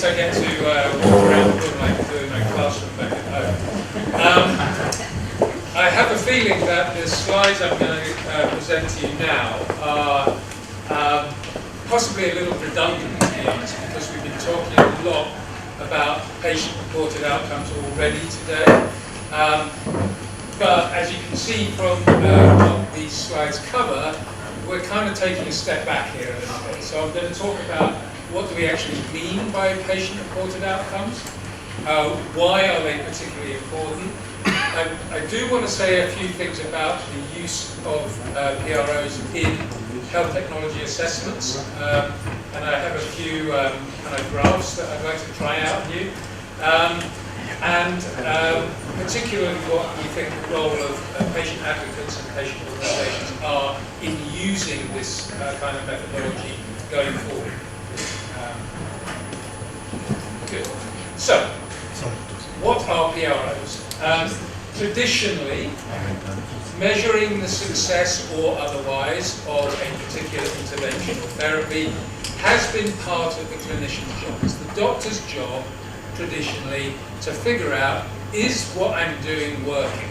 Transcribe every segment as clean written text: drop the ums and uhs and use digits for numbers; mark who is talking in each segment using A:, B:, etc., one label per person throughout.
A: I get to walk around the room like I do in my classroom back at home. I have a feeling that the slides I'm going to present to you now are possibly a little redundant, to be honest, because we've been talking a lot about patient-reported outcomes already today. But as you can see from what these slides cover, we're kind of taking a step back here a little bit. So I'm going to talk about what do we actually mean by patient-reported outcomes, why are they particularly important. I do want to say a few things about the use of PROs in health technology assessments, and I have a few kind of graphs that I'd like to try out on you, and particularly what we think the role of patient advocates and patient organisations are in using this kind of methodology going forward. Good. So, what are PROs? Traditionally, measuring the success or otherwise of a particular intervention or therapy has been part of the clinician's job. It's the doctor's job, traditionally, to figure out, is what I'm doing working?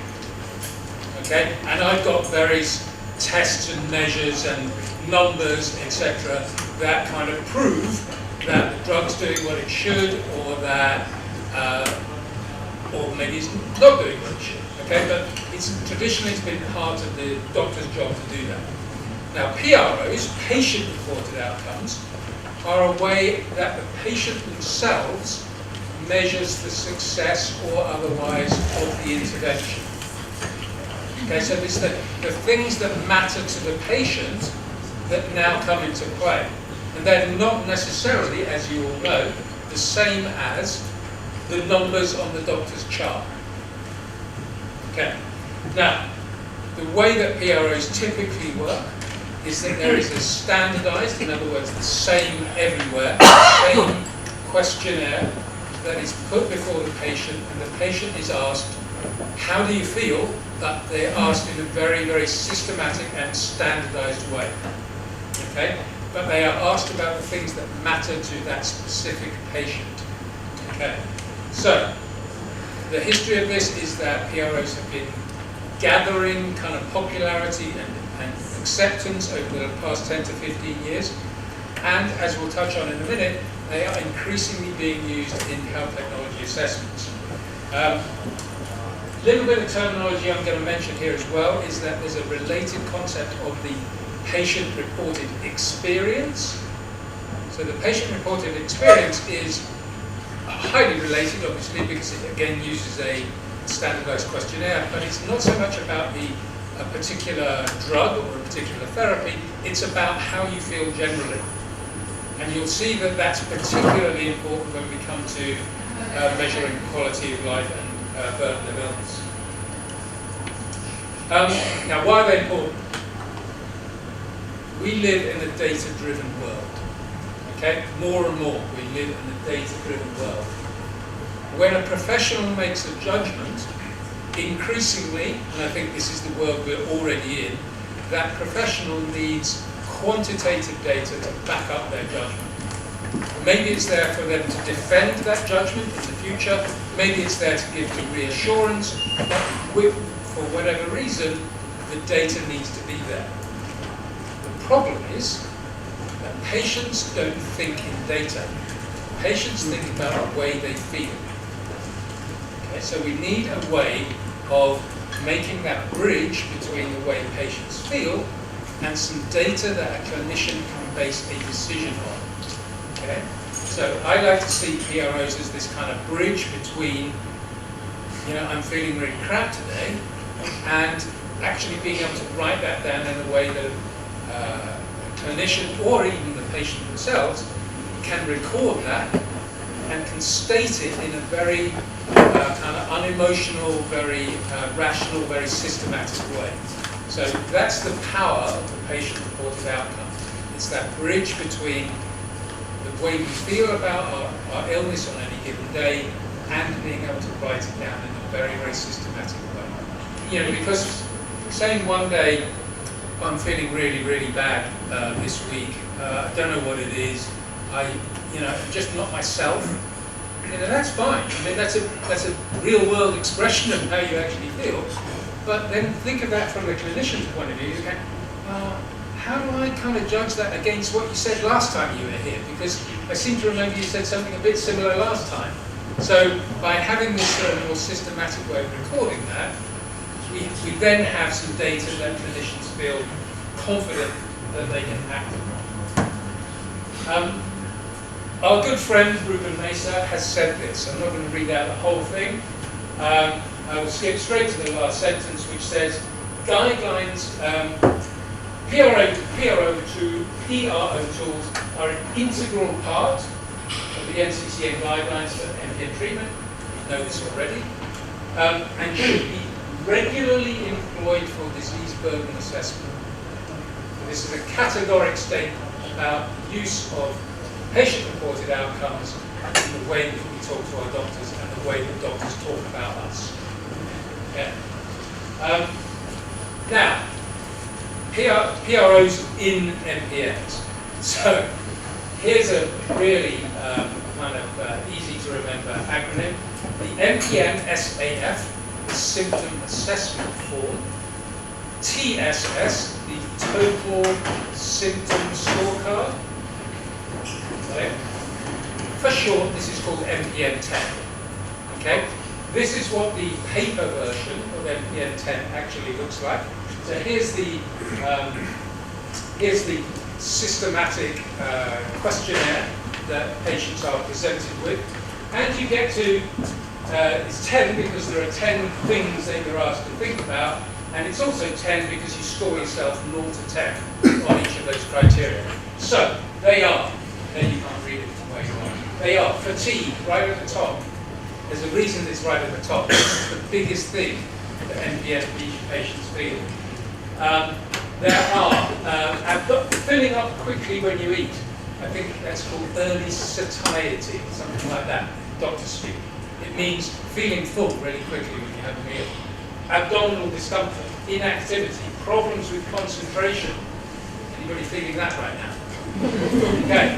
A: Okay? And I've got various tests and measures and numbers, etc., that kind of prove that the drug's doing what it should, or that or maybe it's not doing what it should. Okay, but traditionally it's been part of the doctor's job to do that. Now, PROs, patient-reported outcomes, are a way that the patient themselves measures the success or otherwise of the intervention. Okay, so it's the things that matter to the patient that now come into play. And they're not necessarily, as you all know, the same as the numbers on the doctor's chart. Okay. Now, the way that PROs typically work is that there is a standardized, in other words, the same everywhere, same questionnaire that is put before the patient, and the patient is asked, how do you feel? But they're asked in a very, very systematic and standardized way. Okay? But they are asked about the things that matter to that specific patient. Okay? So, the history of this is that PROs have been gathering kind of popularity and acceptance over the past 10 to 15 years. And as we'll touch on in a minute, they are increasingly being used in health technology assessments. A little bit of terminology I'm going to mention here as well is that there's a related concept of the patient-reported experience. So the patient-reported experience is highly related, obviously, because it again uses a standardized questionnaire, but it's not so much about a particular drug or a particular therapy, it's about how you feel generally. And you'll see that that's particularly important when we come to measuring quality of life and burden of illness. Now, why are they important? We live in a data-driven world. Okay? More and more, we live in a data-driven world. When a professional makes a judgment, increasingly, and I think this is the world we're already in, that professional needs quantitative data to back up their judgment. Maybe it's there for them to defend that judgment in the future, maybe it's there to give them reassurance, but for whatever reason, the data needs to be there. The problem is that patients don't think in data. Patients think about the way they feel. Okay, so we need a way of making that bridge between the way patients feel and some data that a clinician can base a decision on. Okay? So I like to see PROs as this kind of bridge between, I'm feeling really crap today, and actually being able to write that down in a way that a clinician or even the patient themselves can record that and can state it in a very kind of unemotional, very rational, very systematic way. So that's the power of the patient-reported outcome. It's that bridge between the way we feel about our illness on any given day and being able to write it down in a very, very systematic way. Because saying one day, I'm feeling really, really bad this week, I don't know what it is, just not myself, that's fine. I mean, that's a real world expression of how you actually feel. But then think of that from the clinician's point of view. You go, how do I kind of judge that against what you said last time you were here? Because I seem to remember you said something a bit similar last time. So by having this sort of more systematic way of recording that, we then have some data that clinicians feel confident that they can act upon. Our good friend Ruben Mesa has said this. I'm not going to read out the whole thing. I will skip straight to the last sentence, which says, guidelines, PRO to PRO tools are an integral part of the NCCN guidelines for MPN treatment. You know this already. And should be regularly employed for disease burden assessment. This is a categoric statement about use of patient-reported outcomes in the way that we talk to our doctors and the way that doctors talk about us. Okay. Now, PROs in MPNs. So here's a really kind of easy to remember acronym. The MPN SAF, the Symptom Assessment Form. TSS, the Total Symptom Scorecard. Okay. For short, this is called MPN 10. Okay. This is what the paper version of MPN 10 actually looks like. So here's the systematic questionnaire that patients are presented with, and you get to it's 10 because there are 10 things that you're asked to think about, and it's also 10 because you score yourself 0 to 10 on each of those criteria. So they are. Then you can't read it from where you are. They are fatigue right at the top. There's a reason it's right at the top. It's the biggest thing that MPN patients feel. There are filling up quickly when you eat. I think that's called early satiety, something like that, doctor speak. It means feeling full really quickly when you have a meal. Abdominal discomfort, inactivity, problems with concentration. Anybody feeling that right now? Okay.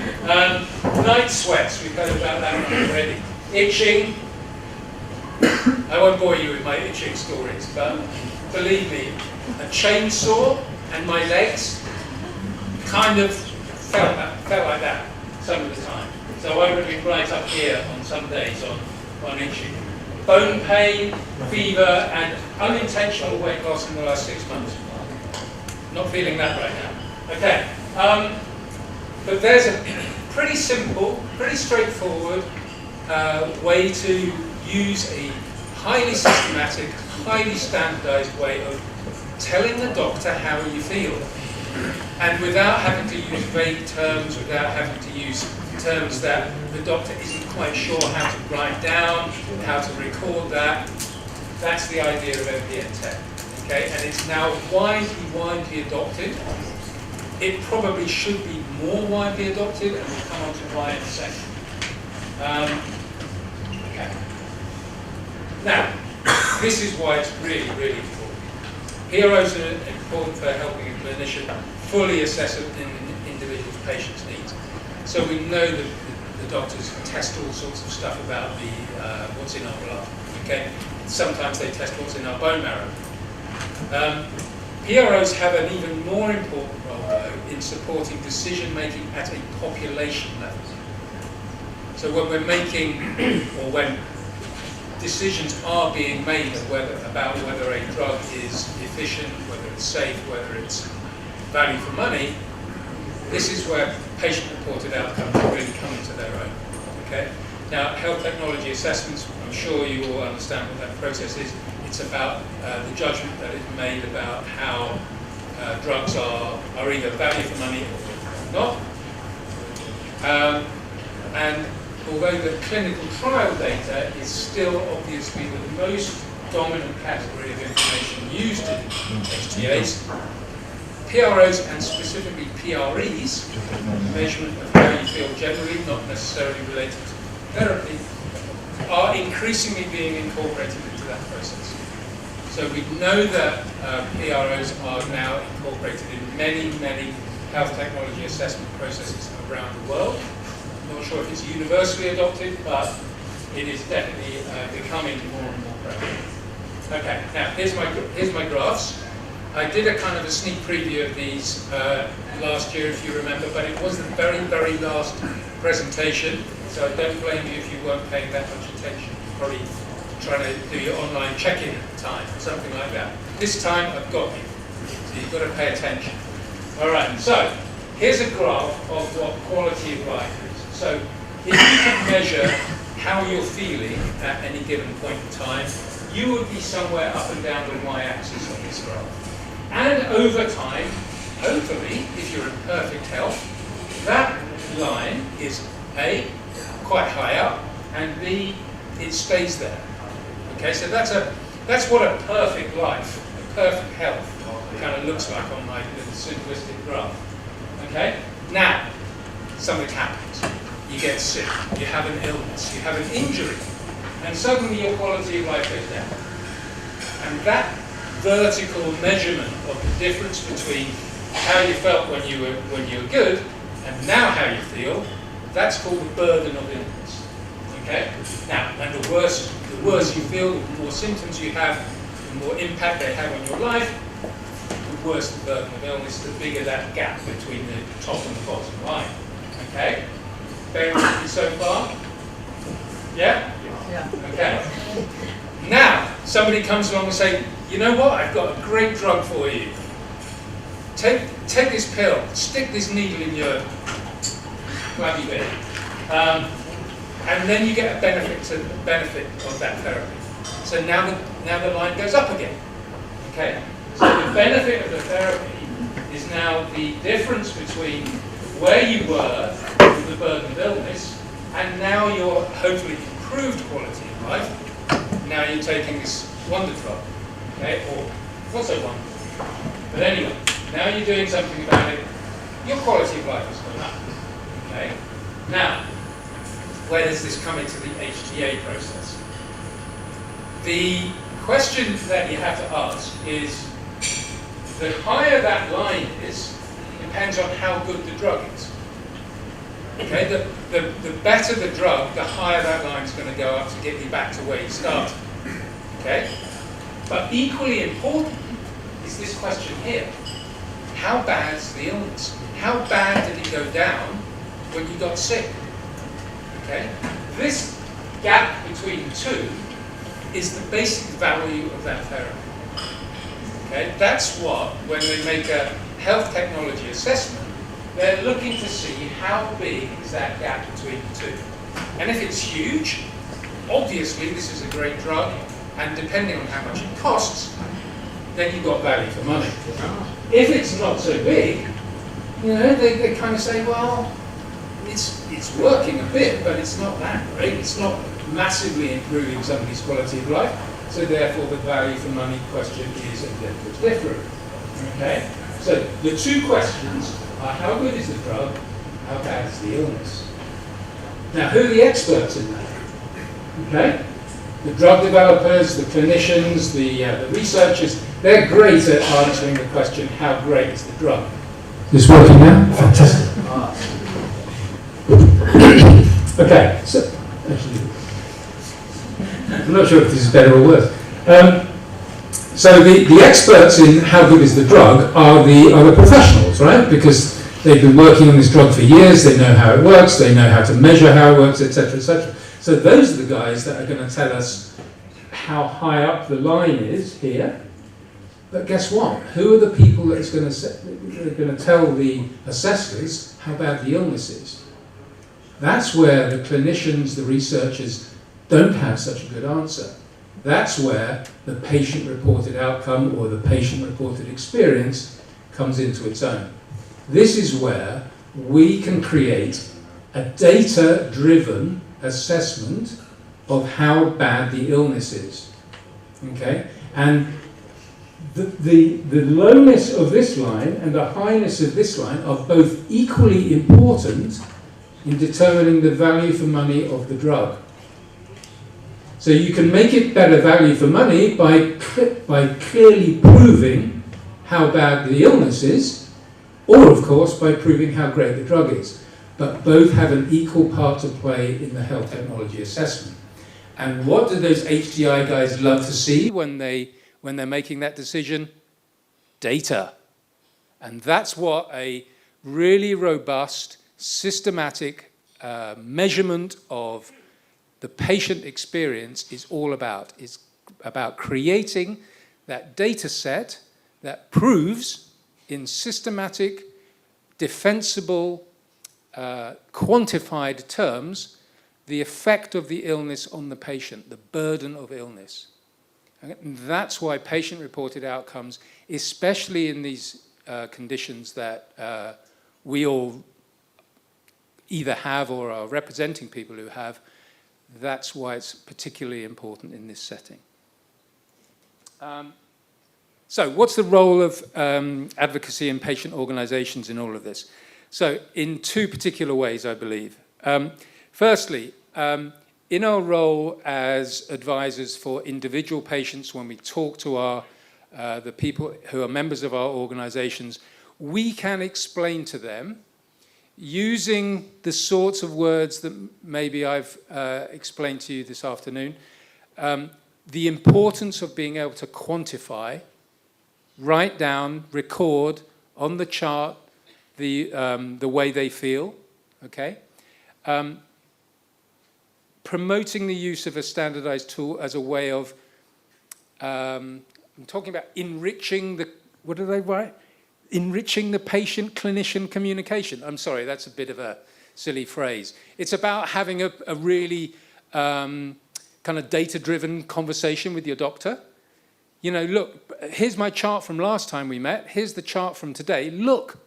A: Night sweats, we've heard about that one already. Itching. I won't bore you with my itching stories, but believe me, a chainsaw and my legs kind of felt like that some of the time. So I would have been right up here on some days on itching. Bone pain, fever, and unintentional weight loss in the last 6 months. Not feeling that right now. Okay. But there's a pretty simple, pretty straightforward way to use a highly systematic, highly standardized way of telling the doctor how you feel. And without having to use vague terms, without having to use terms that the doctor isn't quite sure how to write down, how to record that. That's the idea of MPN 10. Okay? And it's now widely adopted. It probably should be more widely adopted, and we'll come on to why in a second. Okay. Now, this is why it's really, really important. PROs are important for helping a clinician fully assess an individual's patient's needs. So we know that the doctors test all sorts of stuff about what's in our blood. Okay. Sometimes they test what's in our bone marrow. PROs have an even more important role, though, in supporting decision-making at a population level. So when we're making, or when decisions are being made about whether a drug is efficient, whether it's safe, whether it's value for money, this is where patient-reported outcomes really come into their own. Okay? Now, health technology assessments, I'm sure you all understand what that process is. It's about the judgment that is made about how drugs are either value for money or not. And although the clinical trial data is still obviously the most dominant category of information used in HTAs, PROs and specifically PREs, measurement of how you feel generally, not necessarily related to therapy, are increasingly being incorporated into that process. So we know that PROs are now incorporated in many, many health technology assessment processes around the world. not sure if it's universally adopted, but it is definitely becoming more and more prevalent. Okay, now here's my graphs. I did a kind of a sneak preview of these last year, if you remember, but it was the very, very last presentation, so I don't blame you if you weren't paying that much attention. You're probably trying to do your online check-in at the time, or something like that. This time, I've got you, so you've got to pay attention. All right, so here's a graph of what quality of life is. So if you can measure how you're feeling at any given point in time, you would be somewhere up and down the y-axis on this graph. And over time, hopefully, if you're in perfect health, that line is A, quite high up, and B, it stays there. Okay, so that's what a perfect life, a perfect health kind of looks like on my little simplistic graph. Okay, now something happens. You get sick, you have an illness, you have an injury, and suddenly your quality of life goes down. And that vertical measurement of the difference between how you felt when you were good and now how you feel, that's called the burden of illness. Okay? Now, and the worse you feel, the more symptoms you have, the more impact they have on your life, the worse the burden of illness, the bigger that gap between the top and the bottom line. Okay? Bear with me so far? Yeah? Yeah. Okay. Now, somebody comes along and say, you know what, I've got a great drug for you. Take this pill, stick this needle in your bloody bit, and then you get a benefit of that therapy. So now the line goes up again. Okay? So the benefit of the therapy is now the difference between where you were with the burden of illness and now your hopefully improved quality of life. Now you're taking this wonder drug. Okay, or not so wonderful. But anyway, now you're doing something about it, your quality of life has gone up. Okay? Now, where does this come into the HDA process? The question that you have to ask is, the higher that line is, depends on how good the drug is. Okay, the better the drug, the higher that line is going to go up to get you back to where you started. Okay? But equally important is this question here. How bad is the illness? How bad did it go down when you got sick? Okay? This gap between the two is the basic value of that therapy. Okay? That's what, when they make a health technology assessment, they're looking to see how big is that gap between the two. And if it's huge, obviously this is a great drug, and depending on how much it costs, then you've got value for money. If it's not so big, you know, they kind of say, well, it's working a bit, but it's not that great. It's not massively improving somebody's quality of life, so therefore the value for money question is a little bit different. Okay? So the two questions are, how good is the drug, how bad is the illness? Now, who are the experts in that? Okay? The drug developers, the clinicians, the researchers, they're great at answering the question, how great is the drug? Is this working now? Fantastic. Okay, so, actually, I'm not sure if this is better or worse. So the experts in how good is the drug are the professionals, right? Because they've been working on this drug for years, they know how it works, they know how to measure how it works, etc., etc. So those are the guys that are going to tell us how high up the line is here. But guess what? Who are the people that's going to tell the assessors how bad the illness is? That's where the clinicians, the researchers, don't have such a good answer. That's where the patient-reported outcome or the patient-reported experience comes into its own. This is where we can create a data-driven assessment of how bad the illness is. Okay? And the lowness of this line and the highness of this line are both equally important in determining the value for money of the drug. So you can make it better value for money by clearly proving how bad the illness is, or of course by proving how great the drug is. but both have an equal part to play in the health technology assessment. And what do those HDI guys love to see when they're making that decision? Data. And that's what a really robust, systematic measurement of the patient experience is all about. It's about creating that data set that proves in systematic, defensible, quantified terms the effect of the illness on the patient, the burden of illness. And that's why patient-reported outcomes, especially in these conditions that we all either have or are representing people who have, that's why it's particularly important in this setting. So what's the role of advocacy and patient organizations in all of this? So in two particular ways, I believe. Firstly, in our role as advisors for individual patients, when we talk to the people who are members of our organizations, we can explain to them, using the sorts of words that maybe I've explained to you this afternoon, the importance of being able to quantify, write down, record on the chart the way they feel, okay? Promoting the use of a standardized tool as a way of, I'm talking about enriching the, what do they write? Enriching the patient-clinician communication. I'm sorry, that's a bit of a silly phrase. It's about having a really kind of data-driven conversation with your doctor. You know, look, here's my chart from last time we met. Here's the chart from today. Look,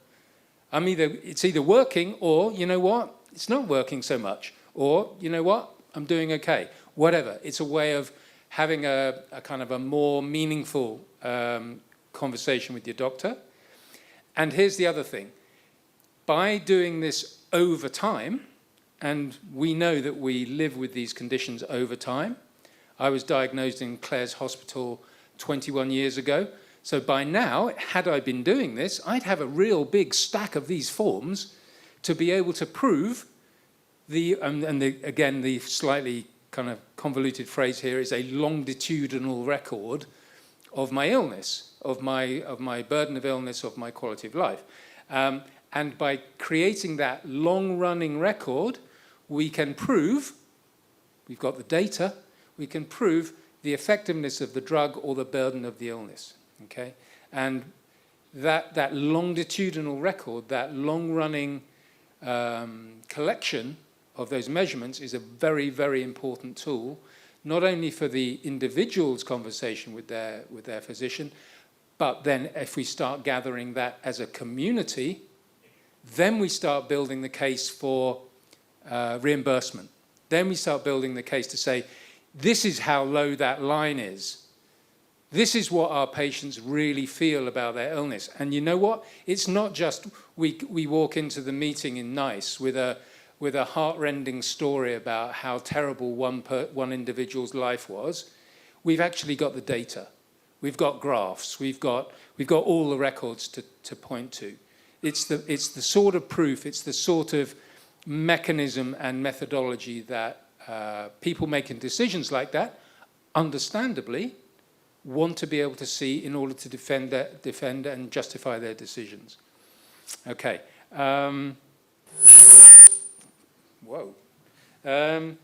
A: it's either working or, you know what, it's not working so much. Or, you know what, I'm doing okay. Whatever. It's a way of having a kind of a more meaningful conversation with your doctor. And here's the other thing. By doing this over time, and we know that we live with these conditions over time. I was diagnosed in Clare's Hospital 21 years ago. So by now, had I been doing this, I'd have a real big stack of these forms to be able to prove again, the slightly kind of convoluted phrase here is a longitudinal record of my illness, of my burden of illness, of my quality of life. And by creating that long-running record, we can prove, we've got the data, we can prove the effectiveness of the drug or the burden of the illness, okay? And that longitudinal record, that long-running collection of those measurements is a very, very important tool, not only for the individual's conversation with their physician, but then if we start gathering that as a community, then we start building the case for reimbursement. Then we start building the case to say, this is how low that line is. This is what our patients really feel about their illness. And you know what? It's not just we walk into the meeting in NICE with a heart-rending story about how terrible one individual's life was. We've actually got the data. We've got graphs. We've got all the records to point to. It's the sort of proof, it's the sort of mechanism and methodology that people making decisions like that, understandably, want to be able to see in order to defend and justify their decisions. Okay. Whoa. I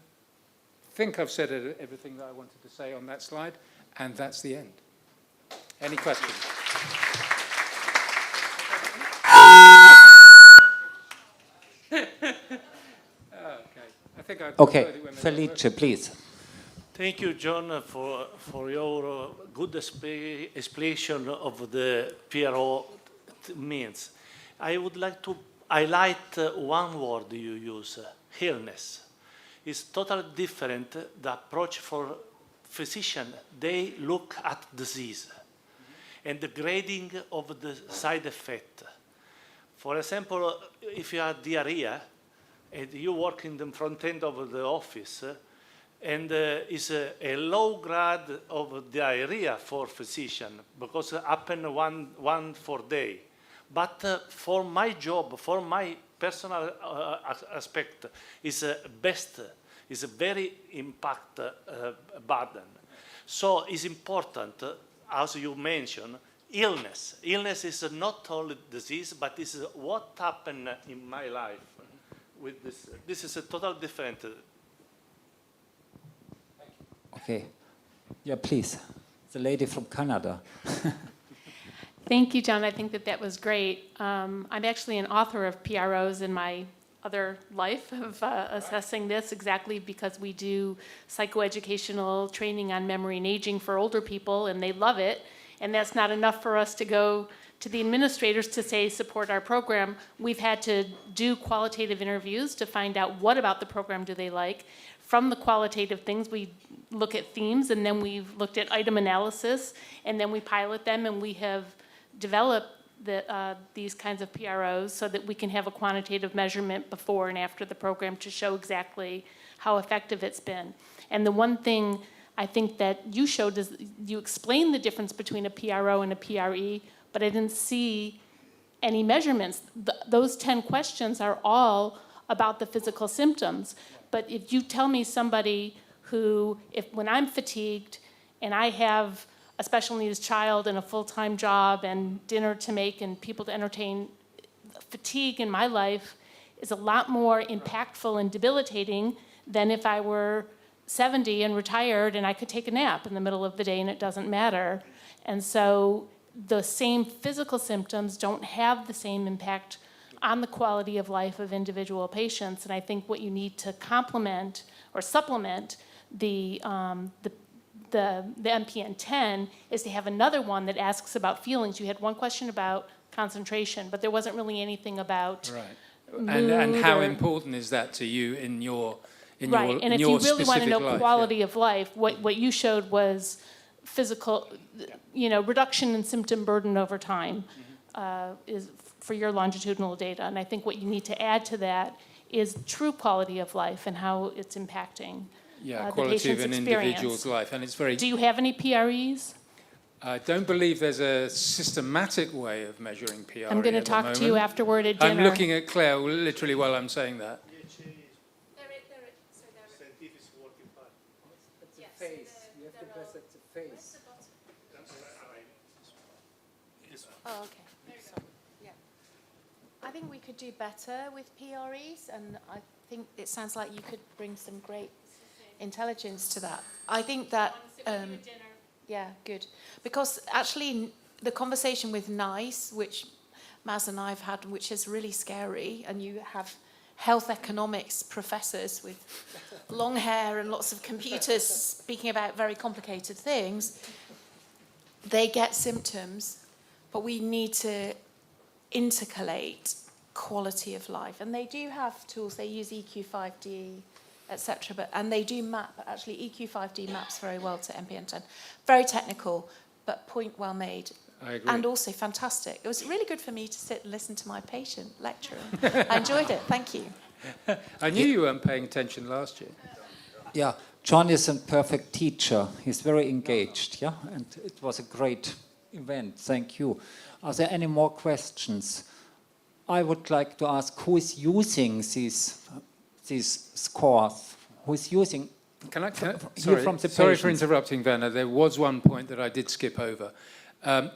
A: think I've said everything that I wanted to say on that slide, and that's the end. Any questions?
B: Okay, Felice, please.
C: Thank you, John, for your good explanation of the PRO means. I would like to highlight one word you use, illness. It's totally different, the approach for physicians. They look at disease and the grading of the side effect. For example, if you have diarrhea and you work in the front end of the office, and is a low grade of diarrhea for physician because it happen one for day. But for my job, for my personal aspect is best, is a very impact burden. So it's important, as you mentioned, illness. Illness is not only disease, but it's what happened in my life. With this, this is a total different.
B: Okay. Yeah, please. The lady from Canada.
D: Thank you, John. I think that was great. I'm actually an author of PROs in my other life of assessing this, exactly because we do psychoeducational training on memory and aging for older people, and they love it. And that's not enough for us to go to the administrators to say support our program. We've had to do qualitative interviews to find out what about the program do they like. From the qualitative things, we look at themes, and then we've looked at item analysis, and then we pilot them, and we have developed these kinds of PROs so that we can have a quantitative measurement before and after the program to show exactly how effective it's been. And the one thing I think that you showed is you explained the difference between a PRO and a PRE, but I didn't see any measurements. Those 10 questions are all about the physical symptoms. But if you tell me somebody who, when I'm fatigued and I have a special needs child and a full-time job and dinner to make and people to entertain, fatigue in my life is a lot more impactful and debilitating than if I were 70 and retired and I could take a nap in the middle of the day and it doesn't matter. And so the same physical symptoms don't have the same impact on the quality of life of individual patients. And I think what you need to complement or supplement the MPN-10 is to have another one that asks about feelings. You had one question about concentration, but there wasn't really anything about mood
A: And how
D: or,
A: important is that to you in your
D: right. And if you really want to know quality of life, what you showed was physical, reduction in symptom burden over time is for your longitudinal data. And I think what you need to add to that is true quality of life and how it's impacting the
A: quality
D: patient's
A: of an
D: experience.
A: individual's life. And it's very...
D: Do you have any PREs?
A: I don't believe there's a systematic way of measuring PRE.
D: I'm going to talk to you afterward at dinner.
A: I'm looking at Claire literally while I'm saying that.
E: Oh, okay. Sorry. Yeah. I think we could do better with PREs, and I think it sounds like you could bring some great intelligence to that. I think that, yeah, good. Because actually the conversation with NICE, which Maz and I have had, which is really scary, and you have health economics professors with long hair and lots of computers speaking about very complicated things, they get symptoms, but we need to intercalate quality of life. And they do have tools, they use EQ5D, etc. And they do map, actually EQ5D maps very well to MPN-10. Very technical, but point well made.
A: I agree.
E: And also fantastic. It was really good for me to sit and listen to my patient lecture. I enjoyed it, thank you.
A: I knew you weren't paying attention last year.
B: Yeah, John is a perfect teacher. He's very engaged, yeah? And it was a great event, thank you. Are there any more questions? I would like to ask who is using these scores? Who is using?
A: Sorry for interrupting, Werner. There was one point that I did skip over.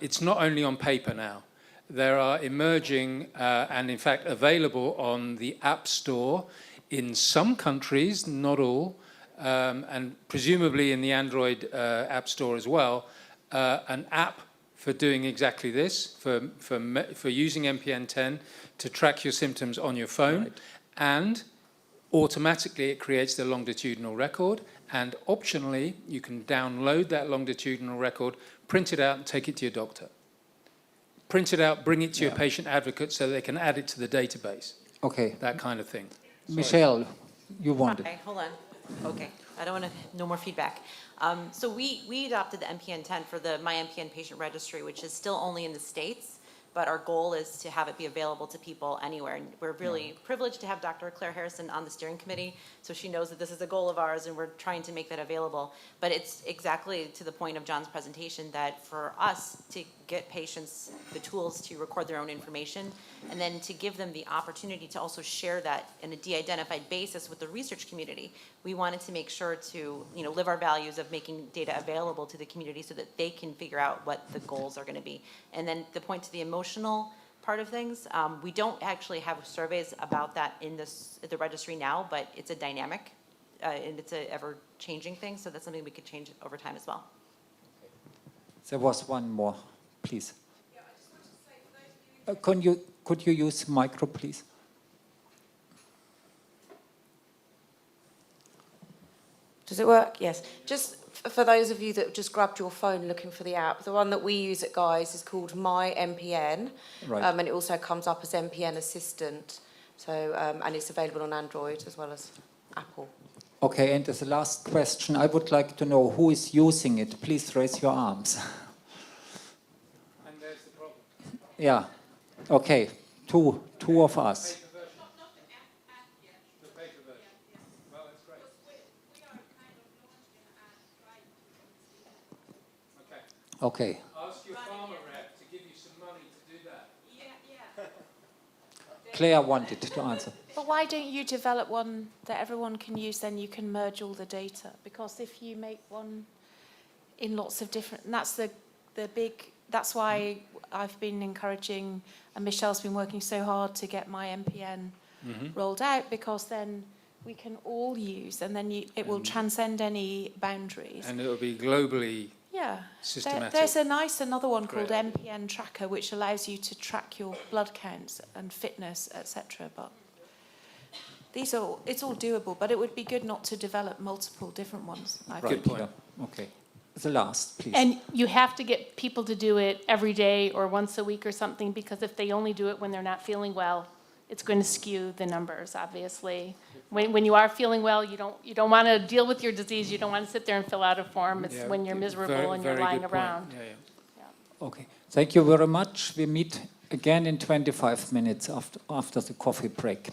A: It's not only on paper now. There are emerging and in fact available on the App Store in some countries, not all, and presumably in the Android App Store as well, an app for doing exactly this, for using MPN-10 to track your symptoms on your phone, right. And automatically it creates the longitudinal record, and optionally you can download that longitudinal record, print it out and take it to your doctor. Print it out, bring it to your patient advocate so they can add it to the database.
B: Okay.
A: That kind of thing.
B: Michelle, you wanted.
F: Okay, hold on. Okay, I don't want to, no more feedback. So we adopted the MPN-10 for the My MPN patient registry, which is still only in the States. but our goal is to have it be available to people anywhere. And we're really privileged to have Dr. Claire Harrison on the steering committee, so she knows that this is a goal of ours and we're trying to make that available. But it's exactly to the point of John's presentation that for us to get patients the tools to record their own information and then to give them the opportunity to also share that in a de-identified basis with the research community, we wanted to make sure to live our values of making data available to the community so that they can figure out what the goals are going to be. And then the point to the emotional part of things, we don't actually have surveys about that in the registry now, but it's a dynamic and it's a ever-changing thing, so that's something we could change over time as well.
B: There was one more, please. Yeah, I just want to say, could you use the micro, please?
G: Does it work? Yes. Just for those of you that just grabbed your phone looking for the app, the one that we use at Guy's is called My MPN,
B: right.
G: And it also comes up as MPN Assistant. So, and it's available on Android as well as Apple.
B: Okay, and as a last question, I would like to know who is using it. Please raise your arms.
A: And there's the problem.
B: Yeah. Okay. Two of us. Okay.
A: Ask your farmer rep to give you some money to do that.
B: Claire wanted to answer.
E: But why don't you develop one that everyone can use, then you can merge all the data? Because if you make one in lots of different, and that's the big, that's why I've been encouraging, and Michelle's been working so hard to get my MPN rolled out, because then we can all use, and then it will transcend any boundaries.
A: And it'll be globally systematic.
E: There's another one called MPN Tracker, which allows you to track your blood counts and fitness, etc. But it's all doable. But it would be good not to develop multiple different ones.
B: Right.
A: Good point.
B: Yeah. Okay. The last, please.
D: And you have to get people to do it every day or once a week or something, because if they only do it when they're not feeling well, it's going to skew the numbers, obviously. When you are feeling well, you don't want to deal with your disease. You don't want to sit there and fill out a form. It's when you're miserable and you're lying around.
B: Okay. Thank you very much. We meet again in 25 minutes after the coffee break.